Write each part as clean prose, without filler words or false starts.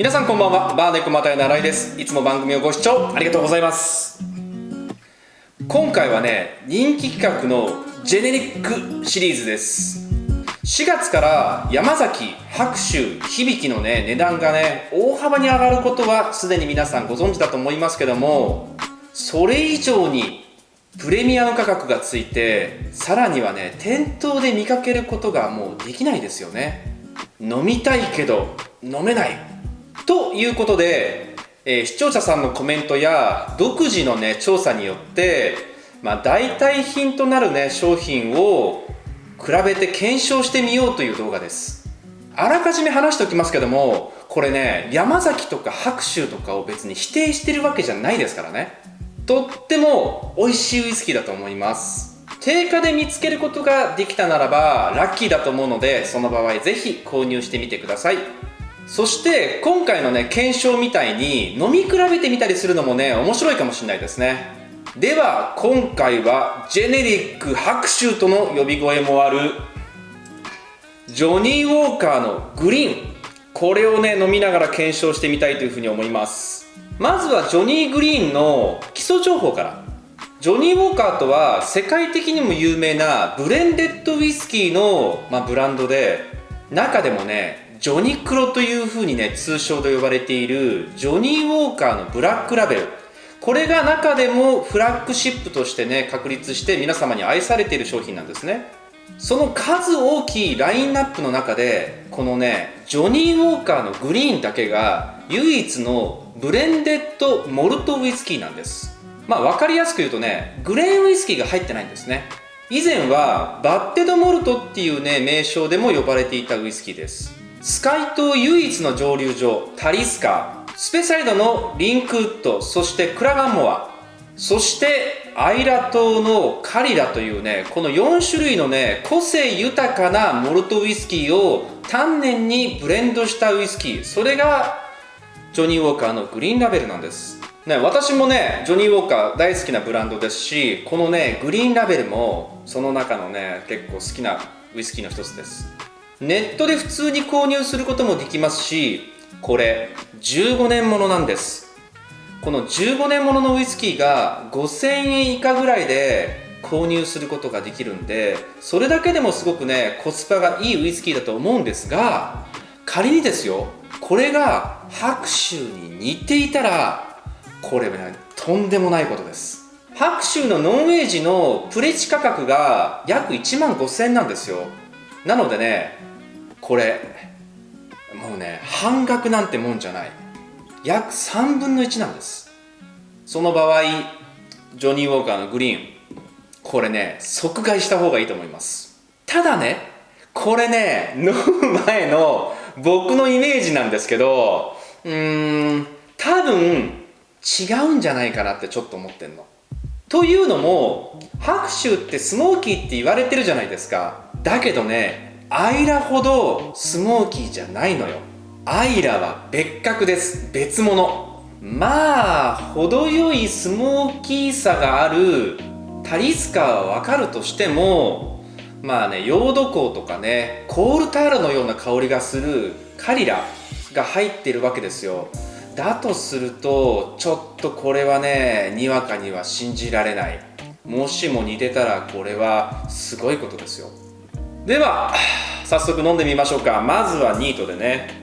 皆さんこんばんは。バーネコマタイの新井です。いつも番組をご視聴ありがとうございます。今回はね、人気企画のジェネリックシリーズです。4月から山崎、白州、響のね、値段がね、大幅に上がることはすでに皆さんご存知だと思いますけども、それ以上にプレミアム価格がついて、さらにはね、店頭で見かけることがもうできないですよね。飲みたいけど飲めないということで、視聴者さんのコメントや独自のね調査によって、代替品となるね商品を比べて検証してみようという動画です。あらかじめ話しておきますけども、これね、山崎とか白州とかを別に否定してるわけじゃないですからね。とっても美味しいウイスキーだと思います。定価で見つけることができたならばラッキーだと思うので、その場合ぜひ購入してみてください。そして今回のね検証みたいに飲み比べてみたりするのもね面白いかもしれないですね。では今回はジェネリック白州との呼び声もあるジョニーウォーカーのグリーン、これをね飲みながら検証してみたいというふうに思います。まずはジョニーグリーンの基礎情報から。ジョニーウォーカーとは世界的にも有名なブレンデッドウイスキーの、ブランドで、中でもねジョニクロというふうにね通称で呼ばれているジョニーウォーカーのブラックラベル、これが中でもフラッグシップとしてね確立して皆様に愛されている商品なんですね。その数大きいラインナップの中で、このねジョニーウォーカーのグリーンだけが唯一のブレンデッドモルトウイスキーなんです。分かりやすく言うとね、グレーンウイスキーが入ってないんですね。以前はバッテドモルトっていうね名称でも呼ばれていたウイスキーです。スカイ島唯一の蒸留所タリスカ、スペサイドのリンクウッド、そしてクラガンモア、そしてアイラ島のカリラというね、この4種類のね個性豊かなモルトウイスキーを丹念にブレンドしたウイスキー、それがジョニーウォーカーのグリーンラベルなんですね。私もねジョニーウォーカー大好きなブランドですし、このねグリーンラベルもその中のね結構好きなウイスキーの一つです。ネットで普通に購入することもできますし、これ15年ものなんです。この15年もののウイスキーが5000円以下ぐらいで購入することができるんで、それだけでもすごくねコスパがいいウイスキーだと思うんですが、仮にですよ、これが白州に似ていたら、これはねとんでもないことです。白州のノンエイジのプレチ価格が約1万5000円なんですよ。なのでね、これもうね半額なんてもんじゃない、約3分の1なんです。その場合ジョニーウォーカーのグリーン、これね即買いした方がいいと思います。ただね、これね飲む前の僕のイメージなんですけど、多分違うんじゃないかなってちょっと思ってんの。というのも白州ってスモーキーって言われてるじゃないですか。だけどね、アイラほどスモーキーじゃないのよ。アイラは別格です。別物。程よいスモーキーさがあるタリスカはわかるとしても、ヨード香とかねコールタールのような香りがするカリラが入っているわけですよ。だとするとちょっとこれはねにわかには信じられない。もしも似てたらこれはすごいことですよ。では早速飲んでみましょうか。まずはニートでね。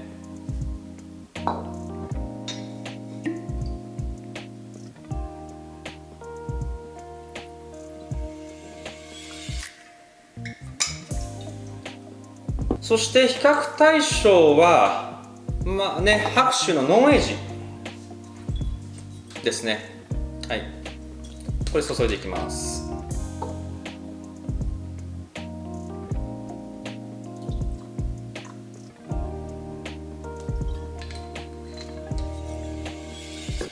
そして比較対象は白州のノンエイジですね。はい、これ注いでいきます。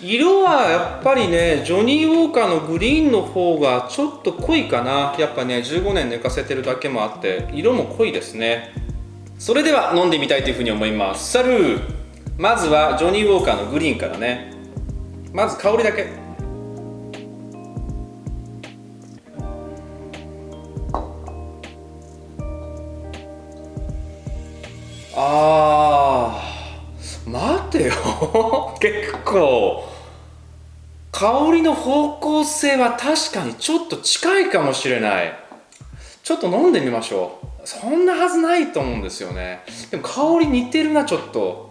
色はやっぱりねジョニーウォーカーのグリーンの方がちょっと濃いかな。やっぱね15年寝かせてるだけもあって色も濃いですね。それでは飲んでみたいというふうに思います。サルー。まずはジョニーウォーカーのグリーンからね。まず香りだけ。待てよ結構香りの方向性は確かにちょっと近いかもしれない。ちょっと飲んでみましょう。そんなはずないと思うんですよね。でも香り似てるな、ちょっと。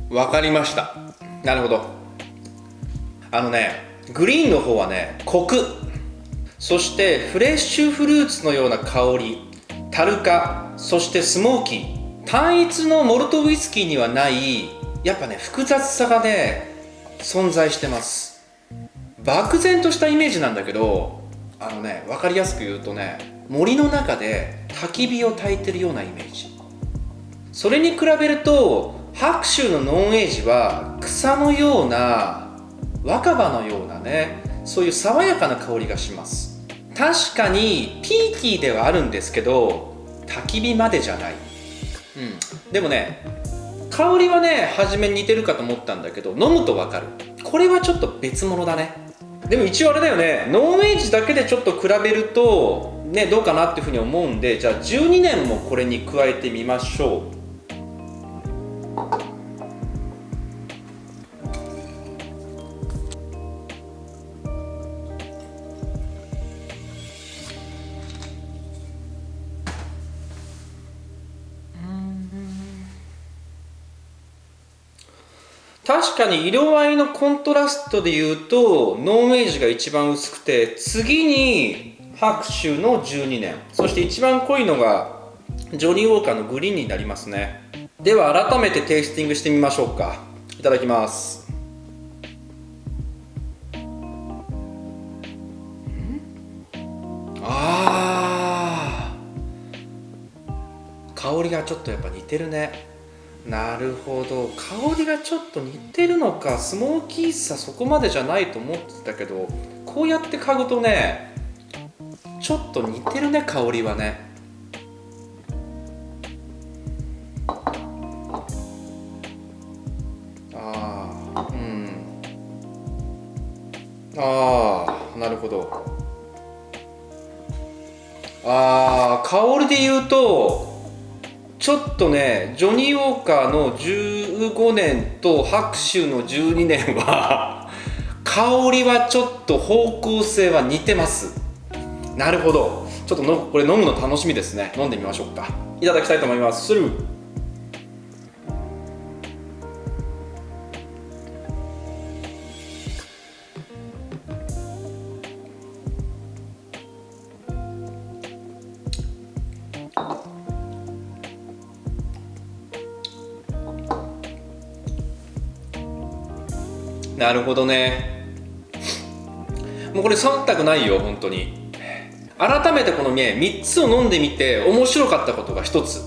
わかりました。なるほど。グリーンの方はね、コク、そしてフレッシュフルーツのような香り、樽化、そしてスモーキー。単一のモルトウイスキーにはない、やっぱね、複雑さがね、存在してます。漠然としたイメージなんだけど、わかりやすく言うとね、森の中で焚き火を焚いてるようなイメージ。それに比べると、白州のノンエイジは草のような若葉のようなね、そういう爽やかな香りがします。確かにピーティーではあるんですけど、焚き火までじゃない。でもね、香りはね、初めに似てるかと思ったんだけど、飲むとわかる。これはちょっと別物だね。でも一応あれだよね、ノンエイジだけでちょっと比べるとね、どうかなっていうふうに思うんで、じゃあ12年もこれに加えてみましょう。確かに色合いのコントラストで言うとノンエイジが一番薄くて、次に白州の12年、そして一番濃いのがジョニーウォーカーのグリーンになりますね。では改めてテイスティングしてみましょうか。いただきます。香りがちょっとやっぱ似てるね。なるほど、香りがちょっと似てるのか。スモーキーさそこまでじゃないと思ってたけど、こうやって嗅ぐとね、ちょっと似てるね、香りはね。なるほど。香りで言うとちょっとね、ジョニーウォーカーの15年と白州の12年は香りはちょっと方向性は似てます。なるほど。ちょっとこれ飲むの楽しみですね。飲んでみましょうか。いただきたいと思います。なるほどね。もうこれ忖度ないよ、本当に。改めてこのね、3つを飲んでみて面白かったことが1つ。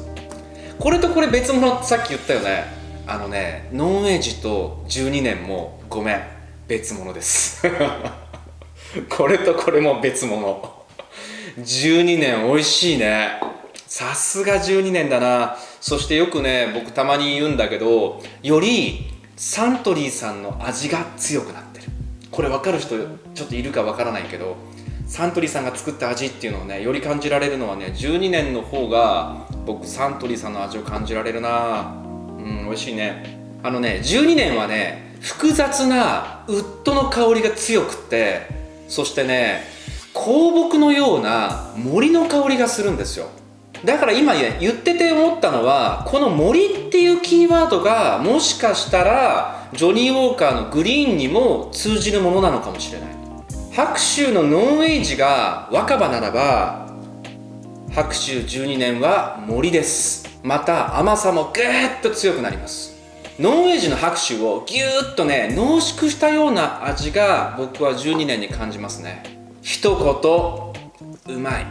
これとこれ別物ってさっき言ったよね。ノンエイジと12年もごめん、別物ですこれとこれも別物。12年美味しいね。さすが12年だな。そしてよくね、僕たまに言うんだけど、よりサントリーさんの味が強くなってる。これ分かる人ちょっといるか分からないけど、サントリーさんが作った味っていうのをね、より感じられるのはね、12年の方が僕サントリーさんの味を感じられるな。美味しいね。12年はね、複雑なウッドの香りが強くって、そしてね、香木のような森の香りがするんですよ。だから今ね、言ってて思ったのは、この森っていうキーワードがもしかしたらジョニーウォーカーのグリーンにも通じるものなのかもしれない。白州のノンエイジが若葉ならば、白州12年は森です。また甘さもぐーっと強くなります。ノンエイジの白州をぎゅーっとね、濃縮したような味が僕は12年に感じますね。一言、うまい。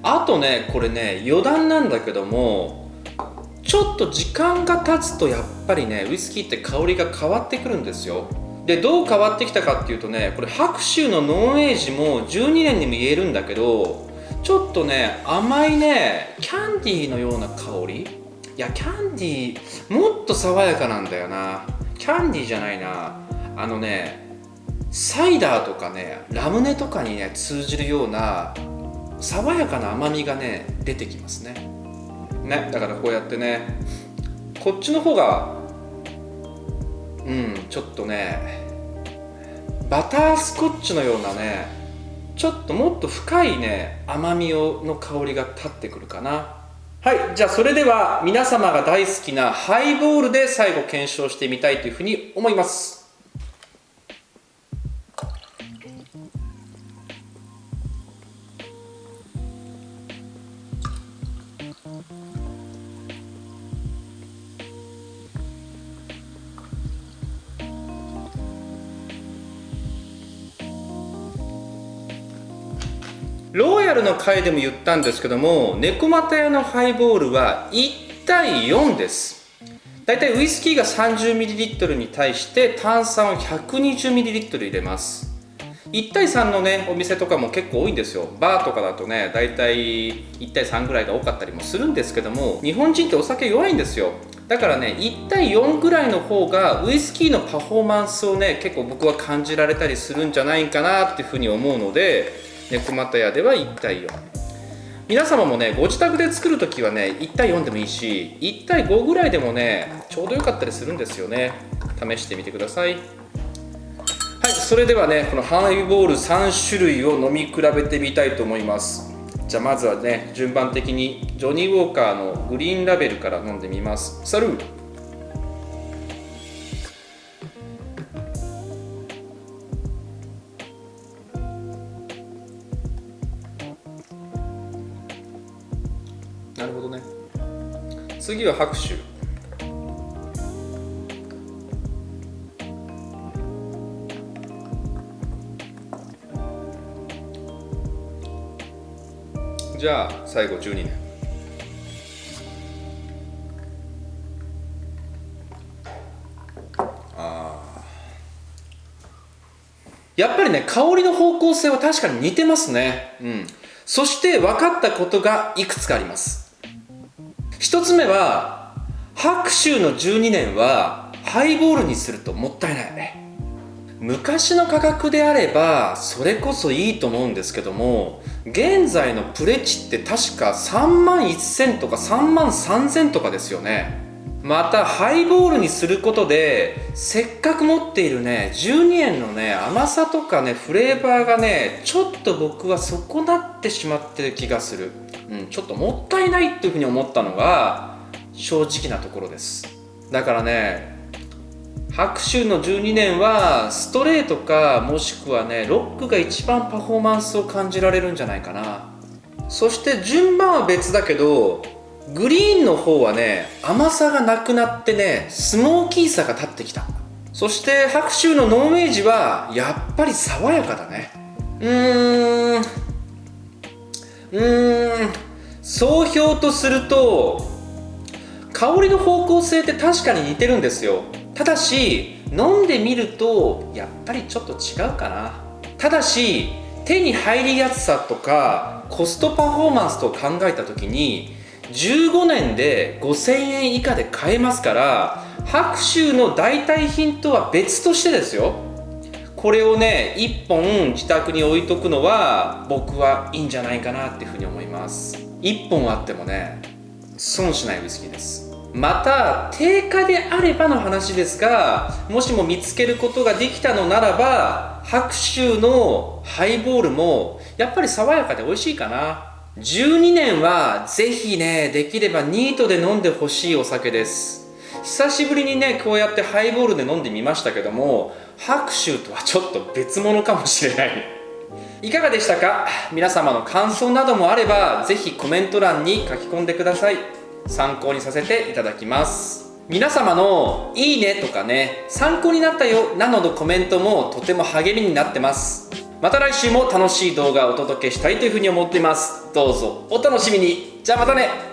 あとね、これね、余談なんだけども、ちょっと時間が経つとやっぱりね、ウイスキーって香りが変わってくるんですよ。でどう変わってきたかっていうとね、これ白州のノンエイジも12年にも言えるんだけど、ちょっとね甘いねキャンディーのような香り。いやキャンディーもっと爽やかなんだよな。キャンディーじゃないな、サイダーとかねラムネとかにね通じるような爽やかな甘みがね出てきますね。だからこうやってね、こっちの方がちょっとねバタースコッチのようなね、ちょっともっと深いね甘みの香りが立ってくるかな。はい、じゃあそれでは皆様が大好きなハイボールで最後検証してみたいというふうに思います。ローヤルの回でも言ったんですけども、猫又屋のハイボールは1対4です。だいたいウイスキーが 30ml に対して炭酸を 120ml 入れます。1対3のねお店とかも結構多いんですよ。バーとかだとねだいたい1対3ぐらいが多かったりもするんですけども、日本人ってお酒弱いんですよ。だからね1対4ぐらいの方がウイスキーのパフォーマンスをね結構僕は感じられたりするんじゃないかなっていうふうに思うので、猫又屋では1対4。皆様もねご自宅で作るときはね1対4でもいいし1対5ぐらいでもねちょうどよかったりするんですよね。試してみてください。はい、それではねこのハイボール3種類を飲み比べてみたいと思います。じゃあまずはね順番的にジョニーウォーカーのグリーンラベルから飲んでみます。サルー。なるほどね。次は白州。じゃあ最後12年。やっぱりね香りの方向性は確かに似てますね。そして分かったことがいくつかあります。一つ目は白州の12年はハイボールにするともったいない。昔の価格であればそれこそいいと思うんですけども、現在のプレチって確か3万1000とか3万3000とかですよね。またハイボールにすることでせっかく持っているね12円のね甘さとかねフレーバーがねちょっと僕は損なってしまってる気がする。ちょっともったいないっていうふうに思ったのが正直なところです。だからね白州の12年はストレートかもしくはねロックが一番パフォーマンスを感じられるんじゃないかな。そして順番は別だけどグリーンの方はね甘さがなくなってねスモーキーさが立ってきた。そして白州のノンエイジはやっぱり爽やかだね。総評とすると香りの方向性って確かに似てるんですよ。ただし飲んでみるとやっぱりちょっと違うかな。ただし手に入りやすさとかコストパフォーマンスと考えた時に15年で5000円以下で買えますから、白州の代替品とは別としてですよ、これをね1本自宅に置いとくのは僕はいいんじゃないかなっていうふうに思います。1本あってもね損しないウイスキーです。また定価であればの話ですが、もしも見つけることができたのならば白州のハイボールもやっぱり爽やかで美味しいかな。12年はぜひねできればニートで飲んでほしいお酒です。久しぶりにねこうやってハイボールで飲んでみましたけども、白州とはちょっと別物かもしれない。いかがでしたか。皆様の感想などもあればぜひコメント欄に書き込んでください。参考にさせていただきます。皆様のいいねとかね参考になったよなどのコメントもとても励みになってます。また来週も楽しい動画をお届けしたいというふうに思っています。どうぞお楽しみに。じゃあまたね。